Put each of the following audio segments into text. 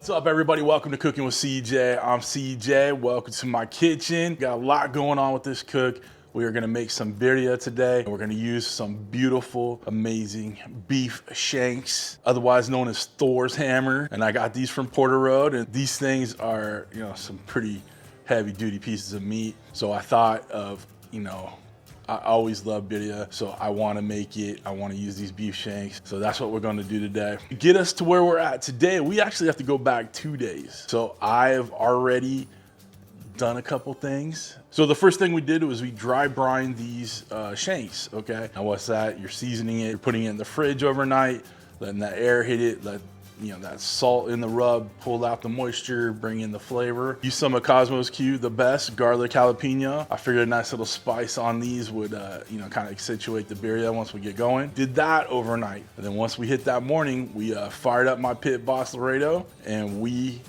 What's up, everybody? Welcome to Cooking with CJ. I'm CJ. Welcome to my kitchen. Got a lot going on with this cook. We are gonna make some birria today. We're gonna use some beautiful, amazing beef shanks, otherwise known as Thor's hammer. And I got these from Porter Road, and these things are, some pretty heavy duty pieces of meat. So I thought of, I always love birria, so I want to make it. I want to use these beef shanks. So that's what we're going to do today. To get us to where we're at today, we actually have to go back 2 days. So I have already done a couple things. So the first thing we did was we dry brined these shanks, okay? Now what's that? You're seasoning it, you're putting it in the fridge overnight, letting that air hit it, let that salt in the rub, pull out the moisture, bring in the flavor. Use some of Kosmo's Q, the best, garlic jalapeno. I figured a nice little spice on these would, kind of accentuate the birria once we get going. Did that overnight. And then once we hit that morning, we fired up my pit, Boss Laredo, and we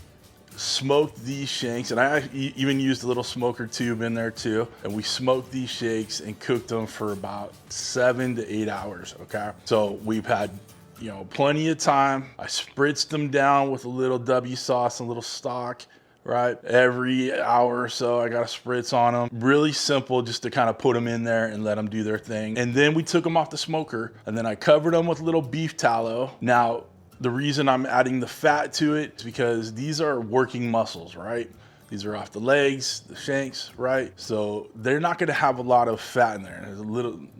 smoked these shanks. And I even used a little smoker tube in there too. And we smoked these shanks and cooked them for about 7 to 8 hours, okay? So we've had plenty of time. I spritzed them down with a little W sauce and a little stock, right? Every hour or so, I got a spritz on them. Really simple, just to kind of put them in there and let them do their thing. And then we took them off the smoker, and then I covered them with a little beef tallow. Now, the reason I'm adding the fat to it is because these are working muscles, right? These are off the legs, the shanks, right? So they're not gonna have a lot of fat in there.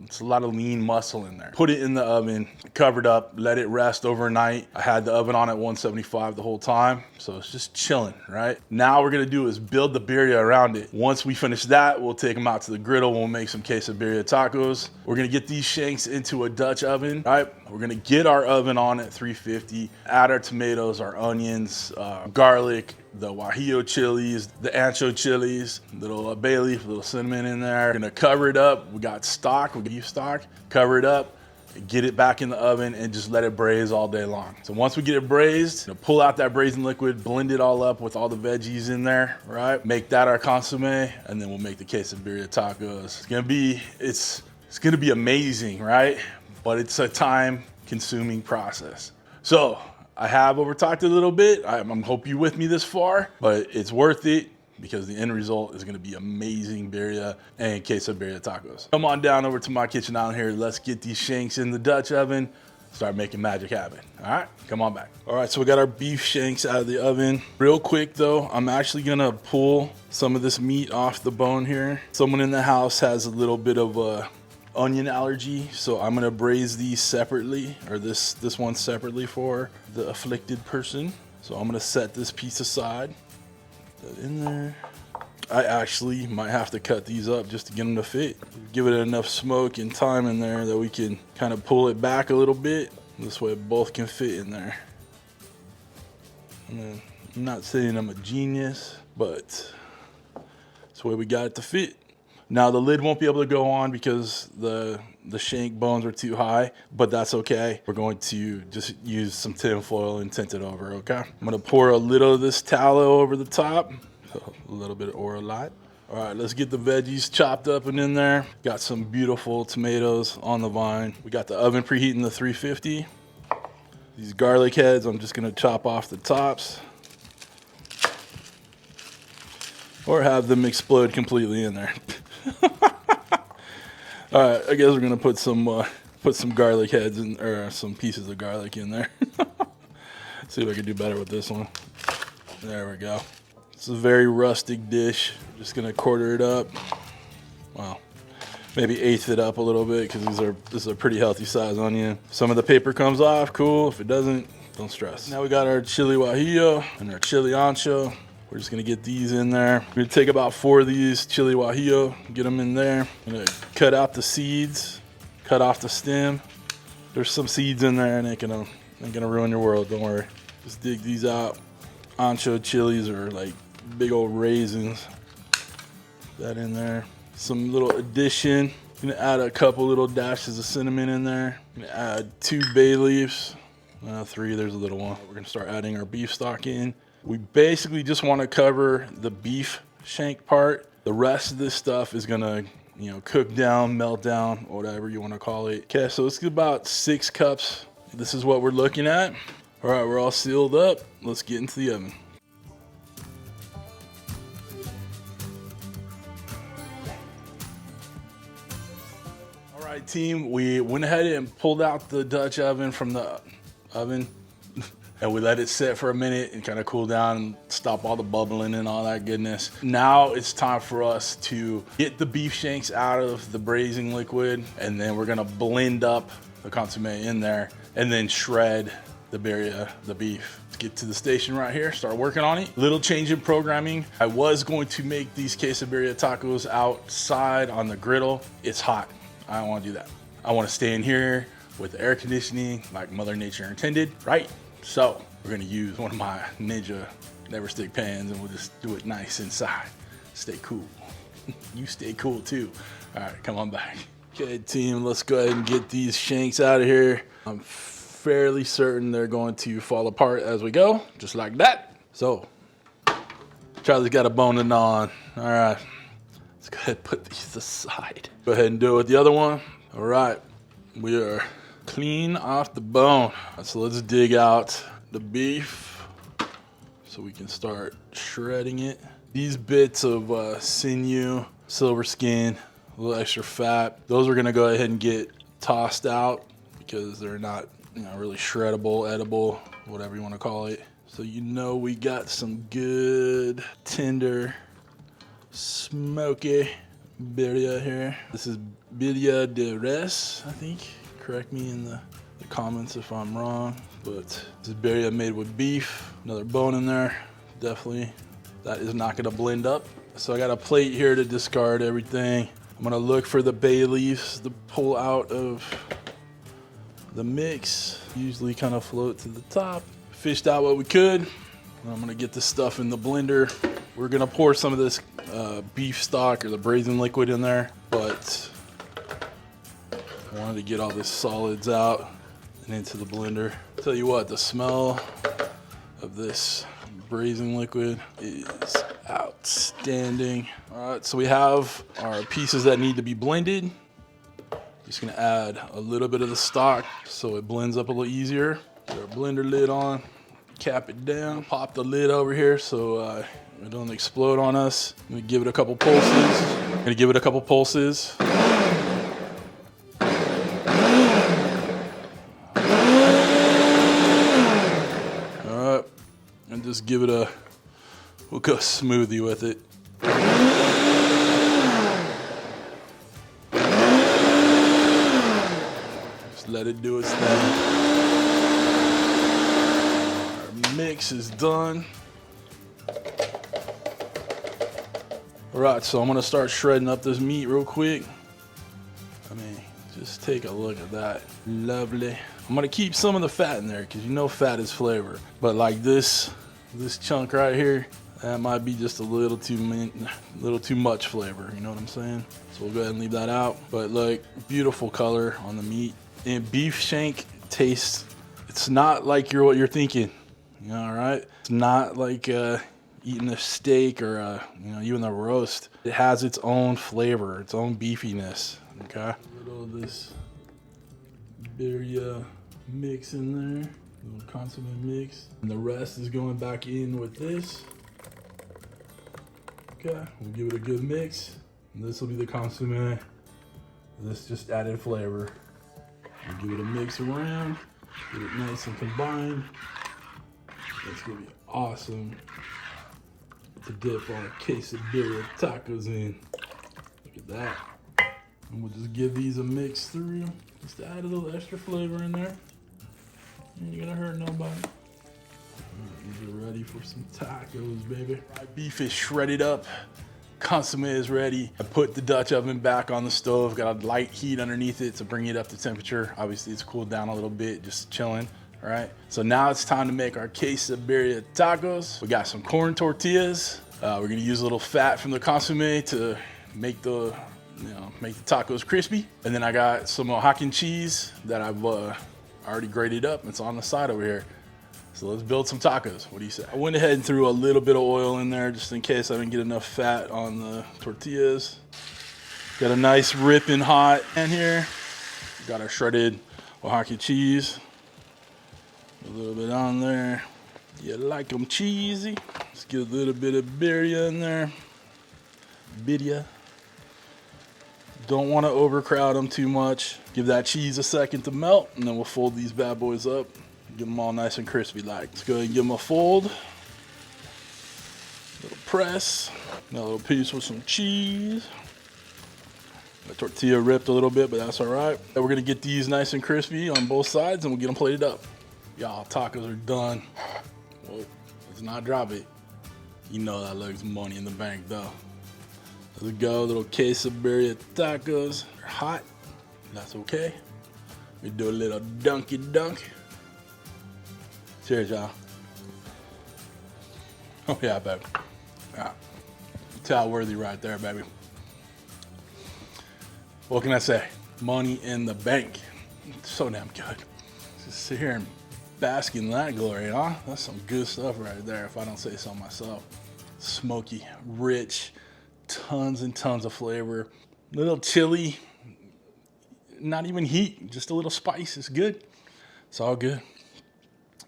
It's a lot of lean muscle in there. Put it in the oven, covered up, let it rest overnight. I had the oven on at 175 the whole time, so it's just chilling, right? Now what we're gonna do is build the birria around it. Once we finish that, we'll take them out to the griddle. We'll make some quesabirria tacos. We're gonna get these shanks into a Dutch oven, right? We're gonna get our oven on at 350, add our tomatoes, our onions, garlic, the guajillo chilies, the ancho chilies, little bay leaf, little cinnamon in there. We're gonna cover it up. We got stock, we beef stock. Cover it up, get it back in the oven, and just let it braise all day long. So once we get it braised, pull out that braising liquid, blend it all up with all the veggies in there, right? Make that our consomme, and then we'll make the quesabirria tacos. It's gonna be amazing, right? But it's a time-consuming process. So I have over-talked a little bit. I hope you're with me this far, but it's worth it because the end result is gonna be amazing birria and quesabirria tacos. Come on down over to my kitchen down here. Let's get these shanks in the Dutch oven, start making magic happen. All right, come on back. All right, so we got our beef shanks out of the oven. Real quick though, I'm actually gonna pull some of this meat off the bone here. Someone in the house has a little bit of a onion allergy, so I'm gonna braise these separately, or this one separately for the afflicted person. So I'm gonna set this piece aside, put that in there. I actually might have to cut these up just to get them to fit. Give it enough smoke and time in there that we can kind of pull it back a little bit. This way both can fit in there. I'm not saying I'm a genius, but that's the way we got it to fit. Now the lid won't be able to go on because the shank bones are too high, but that's okay. We're going to just use some tin foil and tint it over, okay? I'm gonna pour a little of this tallow over the top, so a little bit or a lot. All right, let's get the veggies chopped up and in there. Got some beautiful tomatoes on the vine. We got the oven preheating to 350. These garlic heads, I'm just gonna chop off the tops, or have them explode completely in there. All right, I guess we're gonna put some garlic heads in, or some pieces of garlic in there. See if I can do better with this one. There we go. It's a very rustic dish. Just gonna quarter it up. Wow, maybe eighth it up a little bit because this is a pretty healthy size onion. Some of the paper comes off, cool. If it doesn't, don't stress. Now we got our chili guajillo and our chili ancho. We're just gonna get these in there. We're gonna take about 4 of these chili guajillo, get them in there. I'm gonna cut out the seeds, cut off the stem. There's some seeds in there and ain't gonna ruin your world, don't worry. Just dig these out. Ancho chilies are like big old raisins. Put that in there. Some little addition. I'm gonna add a couple little dashes of cinnamon in there. I'm gonna add 2 bay leaves. 3, there's a little one. We're gonna start adding our beef stock in. We basically just want to cover the beef shank part. The rest of this stuff is gonna, cook down, melt down, whatever you want to call it. Okay, so it's about 6 cups. This is what we're looking at. All right, we're all sealed up. Let's get into the oven. All right, team, we went ahead and pulled out the Dutch oven from the oven and we let it sit for a minute and kind of cool down and stop all the bubbling and all that goodness. Now it's time for us to get the beef shanks out of the braising liquid, and then we're gonna blend up the consomme in there and then shred the birria, the beef. Let's get to the station right here, start working on it. Little change in programming. I was going to make these quesabirria tacos outside on the griddle. It's hot. I don't want to do that. I want to stay in here with the air conditioning like Mother Nature intended, right? So we're gonna use one of my Ninja Never Stick pans and we'll just do it nice inside. Stay cool. You stay cool too. All right, come on back. Okay, team, let's go ahead and get these shanks out of here. I'm fairly certain they're going to fall apart as we go, just like that. So, Charlie's got a bone to gnaw on. All right, let's go ahead and put these aside. Go ahead and do it with the other one. All right, we are clean off the bone. So let's dig out the beef so we can start shredding it. These bits of sinew, silver skin, a little extra fat, those are gonna go ahead and get tossed out because they're not, really shreddable, edible, whatever you wanna call it. So we got some good, tender, smoky birria here. This is birria de res, I think. Correct me in the comments if I'm wrong, but this is birria made with beef. Another bone in there, definitely. That is not gonna blend up. So I got a plate here to discard everything. I'm gonna look for the bay leaves to pull out of the mix. Usually kind of float to the top. Fished out what we could. I'm gonna get this stuff in the blender. We're gonna pour some of this beef stock or the braising liquid in there, but I wanted to get all this solids out and into the blender. Tell you what, the smell of this braising liquid is outstanding. All right, so we have our pieces that need to be blended. Just gonna add a little bit of the stock so it blends up a little easier. Put our blender lid on, cap it down, pop the lid over here so it don't explode on us. I'm gonna give it a couple pulses. And just give it we'll go smoothie with it. Just let it do its thing. Our mix is done. All right, so I'm gonna start shredding up this meat real quick. Just take a look at that. Lovely. I'm gonna keep some of the fat in there because fat is flavor. But like this chunk right here, that might be just a little too much flavor. You know what I'm saying? So we'll go ahead and leave that out. But look, beautiful color on the meat. And beef shank tastes, it's not like what you're thinking. All right? It's not like eating a steak or even a roast. It has its own flavor, its own beefiness. Okay? A little of this birria mix in there, a little consomme mix, and the rest is going back in with this. Okay, we'll give it a good mix, and this will be the consomme. This just added flavor. We'll give it a mix around, get it nice and combined. That's gonna be awesome to dip our quesabirria tacos in. Look at that. And we'll just give these a mix through, just to add a little extra flavor in there. You ain't gonna hurt nobody. These are ready for some tacos, baby. My beef is shredded up. Consomme is ready. I put the Dutch oven back on the stove. Got a light heat underneath it to bring it up to temperature. Obviously, it's cooled down a little bit, just chilling. All right. So now it's time to make our quesabirria tacos. We got some corn tortillas. We're gonna use a little fat from the consomme to make the tacos crispy. And then I got some Oaxacan cheese that I've already grated up. It's on the side over here. So let's build some tacos. What do you say? I went ahead and threw a little bit of oil in there just in case I didn't get enough fat on the tortillas. Got a nice ripping hot pan here. Got our shredded Oaxacan cheese. A little bit on there. You like them cheesy. Let's get a little bit of birria in there. Birria. Don't want to overcrowd them too much. Give that cheese a second to melt, and then we'll fold these bad boys up. Get them all nice and crispy like. Let's go ahead and give them a fold. Little press. A little piece with some cheese. The tortilla ripped a little bit, but that's all right. We're gonna get these nice and crispy on both sides, and we'll get them plated up. Y'all, tacos are done. Whoa, let's not drop it. You know that looks money in the bank, though. Let's go, little Quesabirria tacos. They're hot, that's okay. We do a little dunky dunk. Cheers, y'all. Oh yeah, baby. Yeah. Towel worthy right there, baby. What can I say? Money in the bank. So damn good. Just sit here and bask in that glory, huh? That's some good stuff right there, if I don't say so myself. Smoky, rich, tons and tons of flavor. A little chili, not even heat, just a little spice. It's good. It's all good.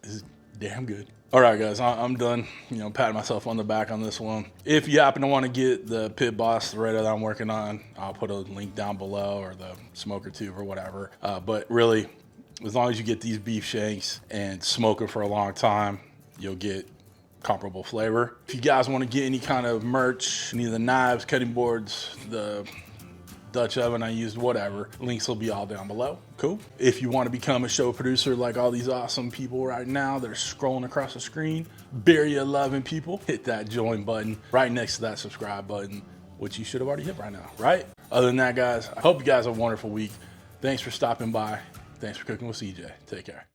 It's damn good. All right, guys, I'm done. You know, patting myself on the back on this one. If you happen to want to get the pit Boss Laredo that I'm working on, I'll put a link down below, or the smoker tube or whatever. But really, as long as you get these beef shanks and smoke them for a long time, you'll get comparable flavor. If you guys want to get any kind of merch, any of the knives, cutting boards, the Dutch oven I used, whatever, links will be all down below. Cool. If you want to become a show producer like all these awesome people right now that are scrolling across the screen, Birria loving people, hit that join button right next to that subscribe button, which you should have already hit right now, right? Other than that, guys, I hope you guys have a wonderful week. Thanks for stopping by. Thanks for cooking with CJ. Take care.